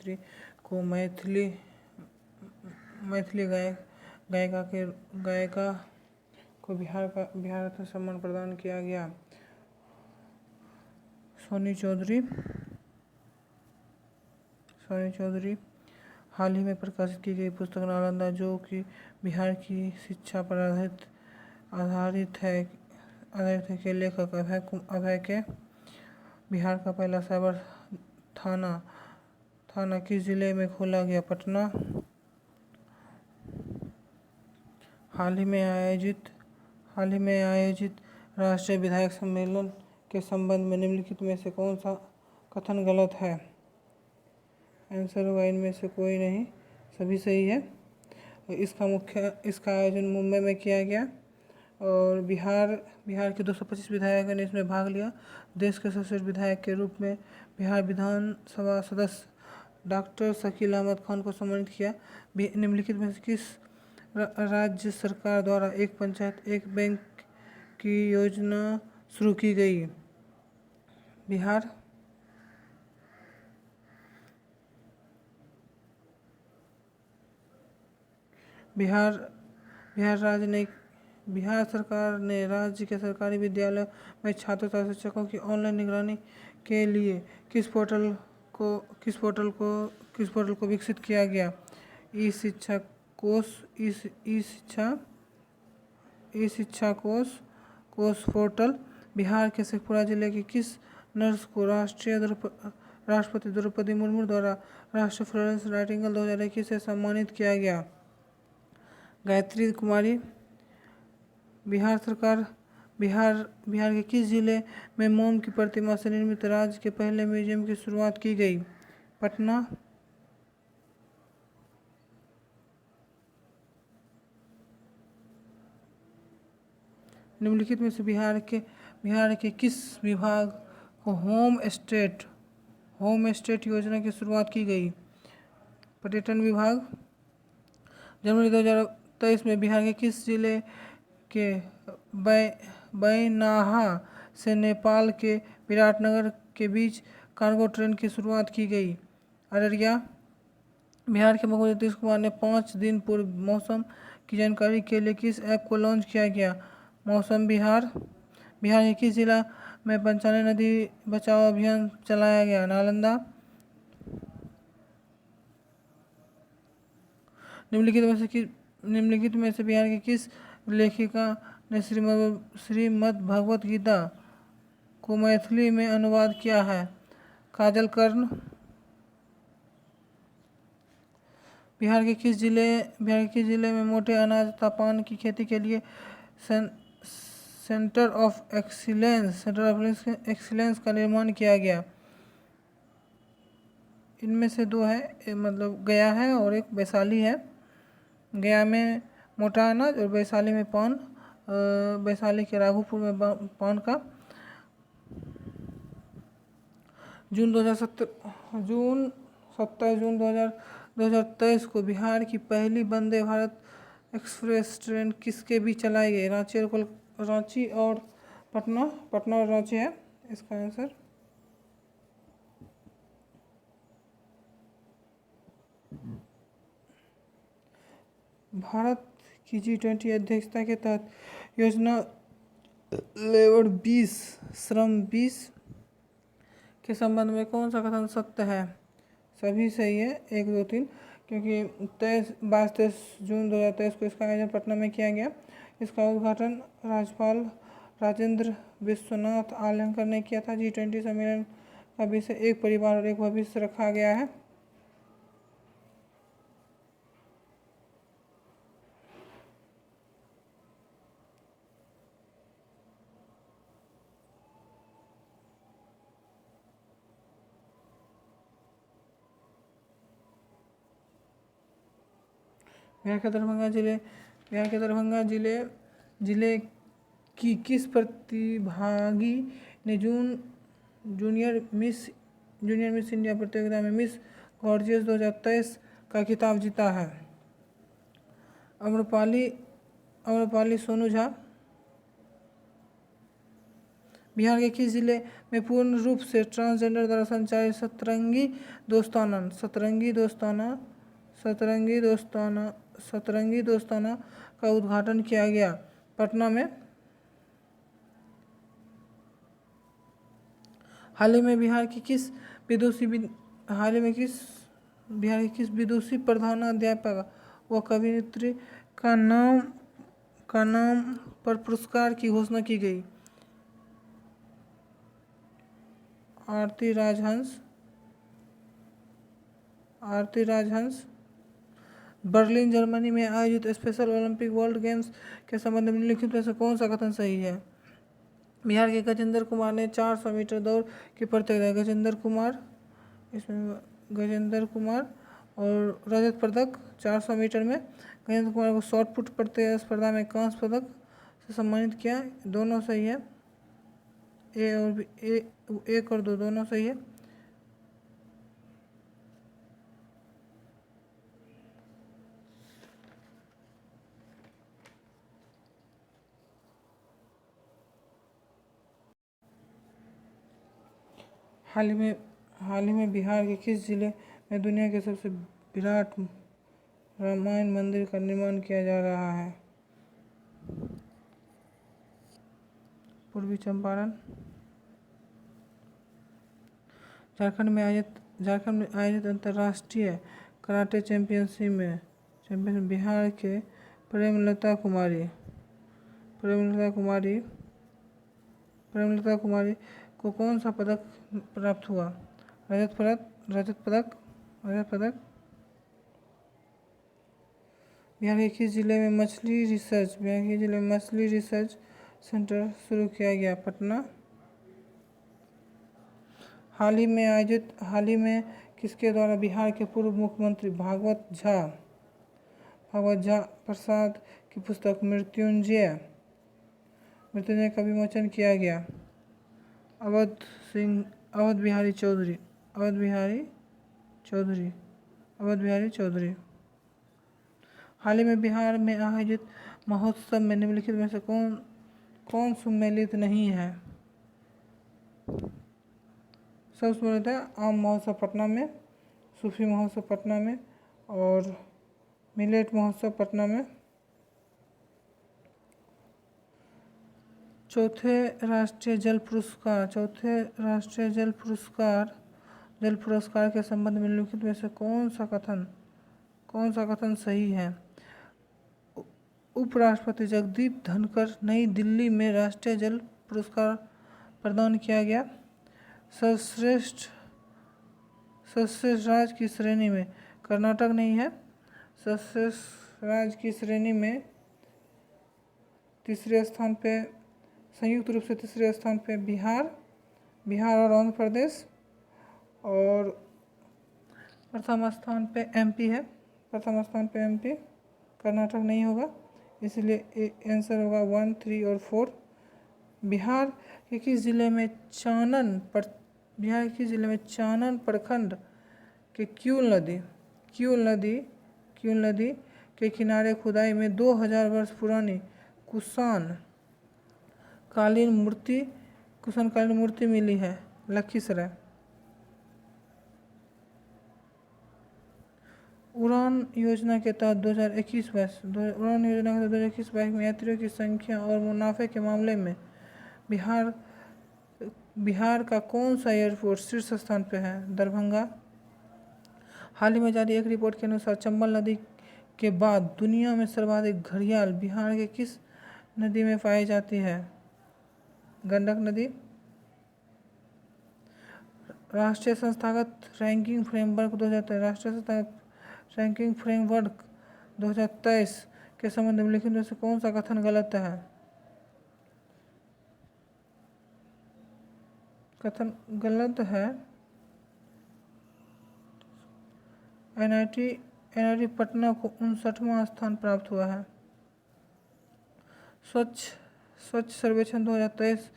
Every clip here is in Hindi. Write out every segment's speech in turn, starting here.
गायत्री को मैथिली गायिका को बिहार रत्न सम्मान प्रदान किया गया। सोनी चौधरी हाल ही में प्रकाशित की गई पुस्तक नालंदा, जो कि बिहार की शिक्षा पर आधारित है के लेखक अभय के बिहार का पहला साइबर थाना किस जिले में खोला गया? पटना। हाल ही में आयोजित राष्ट्रीय विधायक सम्मेलन के संबंध में निम्नलिखित में से कौन सा कथन गलत है? आंसर होगा इनमें से कोई नहीं, सभी सही है। इसका आयोजन मुंबई में किया गया और बिहार के 225 विधायकों ने इसमें भाग लिया। देश के सर्वश्रेष्ठ विधायक के रूप में बिहार विधानसभा सदस्य डॉक्टर शकील अहमद खान को सम्मानित किया। निम्नलिखित में से किस राज्य सरकार द्वारा एक पंचायत एक बैंक की योजना शुरू की गई? बिहार। बिहार सरकार ने राज्य के सरकारी विद्यालयों में छात्रों तथा शिक्षकों की ऑनलाइन निगरानी के लिए किस पोर्टल को विकसित किया गया? ई शिक्षा कोष पोर्टल। बिहार के शेखपुरा जिले की किस नर्स को राष्ट्रपति द्रौपदी मुर्मू द्वारा राष्ट्रीय फ्लोरेंस नाइटिंगेल 2021 से सम्मानित किया गया? गायत्री कुमारी। बिहार के किस जिले में मोम की प्रतिमा से निर्मित राज्य के पहले म्यूजियम की शुरुआत की गई? पटना। निम्नलिखित में से बिहार के किस विभाग को होम स्टेट योजना की शुरुआत की गई? पर्यटन विभाग। जनवरी 2023 में बिहार के किस जिले के बैनाहा से नेपाल के विराटनगर के बीच कार्गो ट्रेन की शुरुआत की गई? अररिया। बिहार के मुख्यमंत्री नीतीश कुमार ने 5 दिन पूर्व मौसम की जानकारी के लिए किस ऐप को लॉन्च किया गया? मौसम बिहार के किस जिला में पंचाने नदी बचाओ अभियान चलाया गया? नालंदा। निम्नलिखित में से बिहार की किस लेखिका ने श्रीमद् भगवत गीता को मैथिली में अनुवाद किया है? काजल कर्ण। बिहार के किस जिले में मोटे अनाज तथा पान की खेती के लिए सेंटर ऑफ एक्सीलेंस का निर्माण किया गया? इनमें से दो है, मतलब गया है और एक वैशाली है। गया में मोटा अनाज और वैशाली में पान। वैशाली के राघोपुर में पान का। जून 27 जून 2023 को बिहार की पहली वंदे भारत एक्सप्रेस ट्रेन किसके बीच चलाई गई? रांची और पटना और रांची है इसका आंसर। भारत की G20 अध्यक्षता के तहत योजना लेबर 20 श्रम 20 के संबंध में कौन सा कथन सत्य है? सभी सही है, 1, 2, 3, क्योंकि 22-23 जून 2023 को इसका आयोजन पटना में किया गया। इसका उद्घाटन राज्यपाल राजेंद्र विश्वनाथ आर्लेकर ने किया था। G20 सम्मेलन का विषय एक परिवार और एक भविष्य रखा गया है। बिहार के दरभंगा जिले की किस प्रतिभागी ने जूनियर मिस इंडिया प्रतियोगिता में मिस गॉर्जियस 2023 का खिताब जीता है? आम्रपाली सोनू झा। बिहार के किस जिले में पूर्ण रूप से ट्रांसजेंडर द्वारा संचालित सतरंगी दोस्ताना का उद्घाटन किया गया? पटना में। हाल ही में बिहार की किस विदुषी प्रधानाध्यापक व कवयित्री का नाम पर पुरस्कार की घोषणा की गई? आरती राजहंस। बर्लिन जर्मनी में आयोजित स्पेशल ओलंपिक वर्ल्ड गेम्स के संबंध में निम्नलिखित में से कौन सा कथन सही है? बिहार के गजेंद्र कुमार ने 400 मीटर दौड़ की प्रतियोगिता गजेंद्र कुमार और रजत पदक 400 मीटर में गजेंद्र कुमार को शॉट पुट स्पर्धा में कांस्य पदक से सम्मानित किया। दोनों सही है, एक और दो दोनों सही है। हाल ही में बिहार के किस जिले में दुनिया के सबसे विराट रामायण मंदिर का निर्माण किया जा रहा है? पूर्वी चंपारण। झारखंड में आयोजित अंतर्राष्ट्रीय कराटे चैंपियनशिप में बिहार के प्रेमलता कुमारी को कौन सा पदक प्राप्त हुआ? रजत पदक। बिहार के किस जिले में मछली रिसर्च सेंटर शुरू किया गया? पटना। हाल ही में किसके द्वारा बिहार के पूर्व मुख्यमंत्री भागवत झा प्रसाद की पुस्तक मृत्युंजय का विमोचन किया गया? अवध बिहारी चौधरी। हाल ही में बिहार में आयोजित महोत्सव में निम्नलिखित में से कौन सम्मिलित नहीं है? सब सम्मिलित है आम महोत्सव पटना में, सूफी महोत्सव पटना में और मिलेट महोत्सव पटना में। चौथे राष्ट्रीय जल पुरस्कार के संबंध में निम्नलिखित में से कौन सा कथन सही है? उपराष्ट्रपति जगदीप धनखड़ नई दिल्ली में राष्ट्रीय जल पुरस्कार प्रदान किया गया। सर्वश्रेष्ठ राज्य की श्रेणी में कर्नाटक नहीं है। सर्वश्रेष्ठ राज्य की श्रेणी में संयुक्त रूप से तीसरे स्थान पे बिहार और आंध्र प्रदेश, और प्रथम स्थान पे एमपी है। कर्नाटक नहीं होगा, इसलिए आंसर होगा 1, 3 और 4। बिहार के किस जिले में चानन प्रखंड के क्यूल नदी के किनारे खुदाई में 2000 वर्ष पुरानी कुषाण कालीन मूर्ति मिली है? लखीसराय। उड़ान योजना के तहत 2021-22 में यात्रियों की संख्या और मुनाफे के मामले में बिहार का कौन सा एयरपोर्ट शीर्ष स्थान पर है? दरभंगा। हाल ही में जारी एक रिपोर्ट के अनुसार चंबल नदी के बाद दुनिया में सर्वाधिक घड़ियाल बिहार के किस नदी में पाई जाती है? गंडक नदी। राष्ट्रीय संस्थागत रैंकिंग फ्रेमवर्क 2023 के संबंध में निम्नलिखित में से कौन सा कथन गलत है? कथन गलत है। एनआईटी पटना को 59वां स्थान प्राप्त हुआ है। स्वच्छ सर्वेक्षण 2023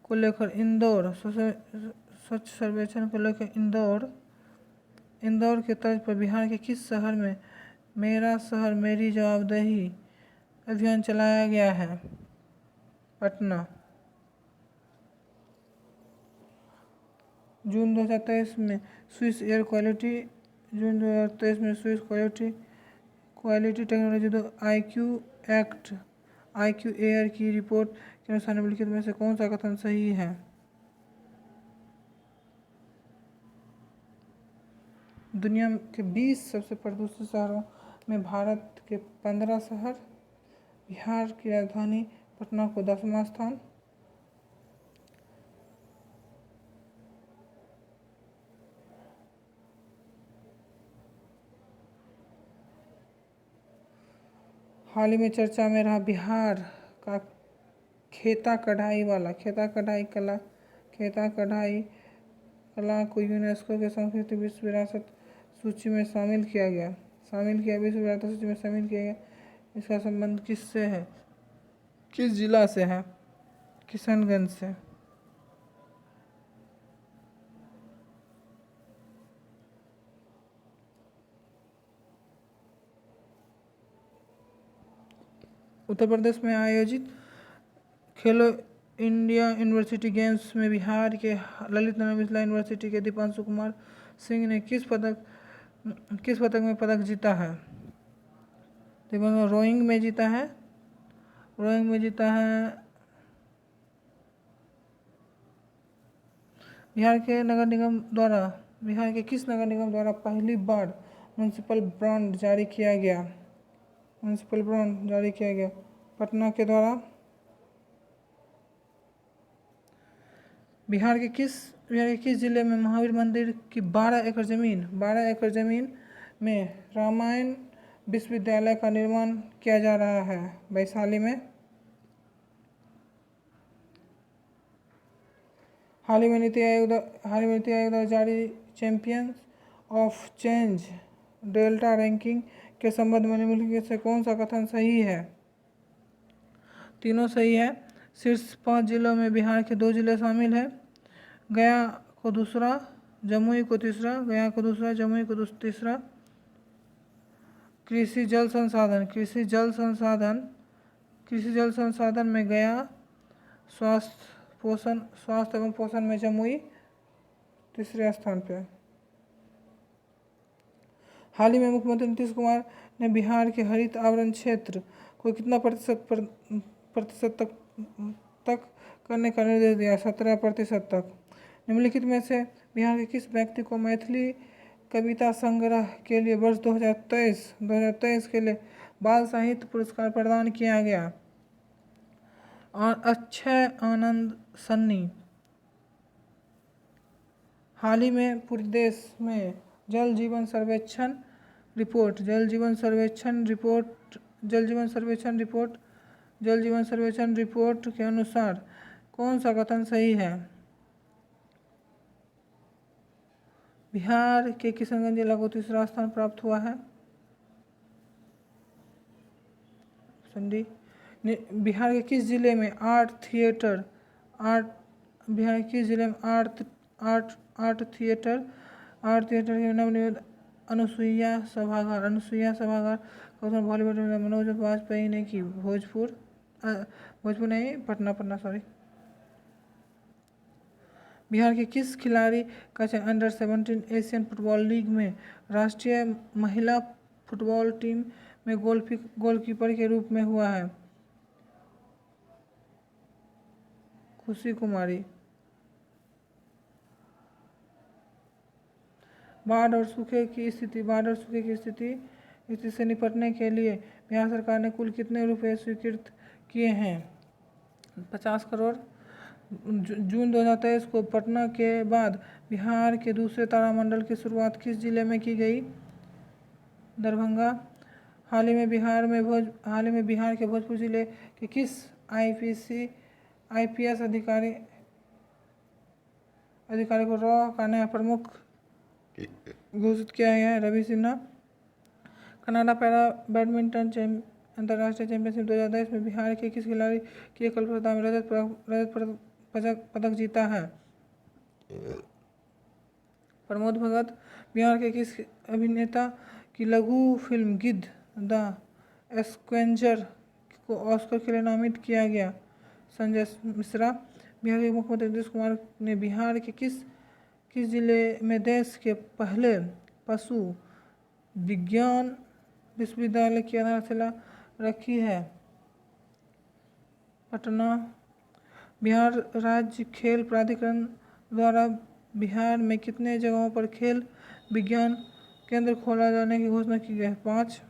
को लेकर इंदौर के तर्ज पर बिहार के किस शहर में मेरा शहर मेरी जवाबदेही अभियान चलाया गया है? पटना। जून 2023 में स्विस एयर क्वालिटी जून 2023 में Swiss quality technology IQ air की रिपोर्ट के अनुसार निम्नलिखित में से कौन सा कथन सही है? दुनिया के 20 सबसे प्रदूषित शहरों में भारत के 15 शहर, बिहार की राजधानी पटना को 10वां स्थान, हाल ही में चर्चा में रहा बिहार का खेता कढ़ाई कला को यूनेस्को के सांस्कृतिक विश्व विरासत सूची में शामिल किया गया। इसका संबंध किससे है? किस जिला से है? किशनगंज से। उत्तर प्रदेश में आयोजित खेलो इंडिया यूनिवर्सिटी गेम्स में बिहार के ललित नारायण मिथिला यूनिवर्सिटी के दीपांशु कुमार सिंह ने किस पदक में पदक जीता है? रोइंग में जीता है। बिहार के किस नगर निगम द्वारा पहली बार म्युनिसिपल बॉन्ड जारी किया गया? पटना के द्वारा। बिहार के किस जिले में महावीर मंदिर की 12 एकड़ जमीन में रामायण विश्वविद्यालय का निर्माण किया जा रहा है? वैशाली में। हाल ही में नीति आयोग द्वारा जारी champions of change delta ranking के संबंध में निम्नलिखित से कौन सा कथन सही है? तीनों सही है। शीर्ष 5 जिलों में बिहार के 2 जिले शामिल हैं। गया को दूसरा, जमुई को तीसरा। कृषि जल संसाधन में गया, स्वास्थ्य एवं पोषण में जमुई तीसरे स्थान पे। हाल ही में मुख्यमंत्री नीतीश कुमार ने बिहार के हरित आवरण क्षेत्र को कितना प्रतिशत तक करने का निर्देश दिया? 17% तक। निम्नलिखित में से बिहार के किस व्यक्ति को मैथिली कविता संग्रह के लिए वर्ष 2023 के लिए बाल साहित्य पुरस्कार प्रदान किया गया? और अक्षय आनंद सन्नी। हाल ही में पूरे देश में जल जीवन सर्वेक्षण रिपोर्ट के अनुसार कौन सा कथन सही है? बिहार के किशनगंज जिला को तीसरा स्थान प्राप्त हुआ है। बिहार के किस जिले में आर्ट थिएटर के नवनिर्मित अनुसुईया सभागार बॉलीवुड में मनोज वाजपेयी ने की? भोजपुर नहीं, पटना सॉरी। बिहार के किस खिलाड़ी का चयन अंडर 17 एशियन फुटबॉल लीग में राष्ट्रीय महिला फुटबॉल टीम में गोलकीपर के रूप में हुआ है? खुशी कुमारी। बाढ़ और सूखे की स्थिति से निपटने के लिए बिहार सरकार ने कुल कितने रुपए स्वीकृत किए हैं? 50 करोड़। जून 2023 को पटना के बाद बिहार के दूसरे तारामंडल की शुरुआत किस जिले में की गई? दरभंगा। हाल ही में बिहार के भोजपुर जिले के किस IPS अधिकारी को रॉ का नया प्रमुख घोषित किया गया है? Ravi Sinha. Canada para badminton अंतर्राष्ट्रीय चैंपियनशिप 2023 में बिहार के किस खिलाड़ी की एकल स्पर्धा में रजत पदक जीता है? प्रमोद भगत। बिहार के किस अभिनेता की लघु फिल्म गिद्ध द स्कैवेंजर को ऑस्कर के लिए नामित किया गया? संजय मिश्रा। बिहार के मुख्यमंत्री नीतीश कुमार ने बिहार के किस किस जिले में देश के पहले पशु विज्ञान विश्वविद्यालय की आधारशिला रखी है? पटना। बिहार राज्य खेल प्राधिकरण द्वारा बिहार में कितने जगहों पर खेल विज्ञान केंद्र खोला जाने की घोषणा की गई है? 5।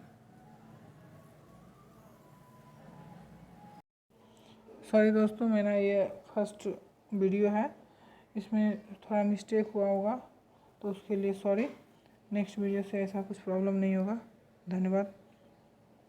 सॉरी दोस्तों, मेरा ये फर्स्ट वीडियो है, इसमें थोड़ा मिस्टेक हुआ होगा तो उसके लिए सॉरी। नेक्स्ट वीडियो से ऐसा कुछ प्रॉब्लम नहीं होगा। धन्यवाद।